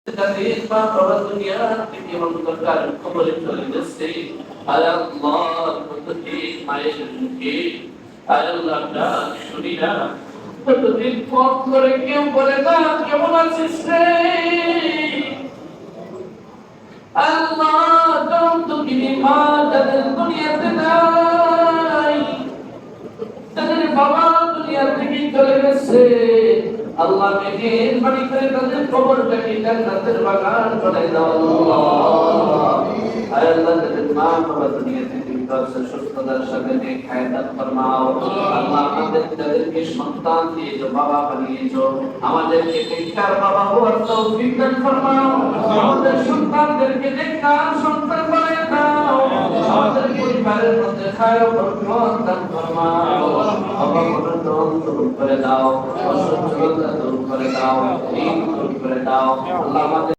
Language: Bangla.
তাদের মা বাবা দুনিয়া থেকে অন্ধকার কবরে চলে গেছে। আয় আল্লাহ, প্রতিদিন মায়ের মুখে আয় আল্লাহ ডাক শুনি না। প্রতিদিন ফোন করে কেউ বলে না কেমন আছিস রে। আল্লাহ, যৌতুকিনী মা যাদের দুনিয়াতে নাই, তাদের বাবা দুনিয়া থেকে চলে গেছে, আল্লাহ মেহেরবানি করে তাদের কবরটাকে জান্নাতের বাগান বানাই দাও আল্লাহ। আয় আল্লাহ, তাদের মা বাবা দুনিয়া থেকে বিদায় সুস্থতার সাথে নেক হায়াত ফরমাও আল্লাহ। আমাদের যাদেরকে সন্তান দিয়েছো, বাবা বানিয়েছো, আমাদেরকে নেককার বাবা হওয়ার তৌফিক দান ফরমাও। আমাদের সন্তানদেরকে নেককার সন্তান বানিয়ে দাও। আমাদের পরিবারের মধ্যে খায় ও বরকত দান ফরমাও। অভাব-অনটন দূর করে দাও, অসচ্ছলতা দূর করে দাও, ঋণ দূর করে দাও আল্লাহ। আমাদের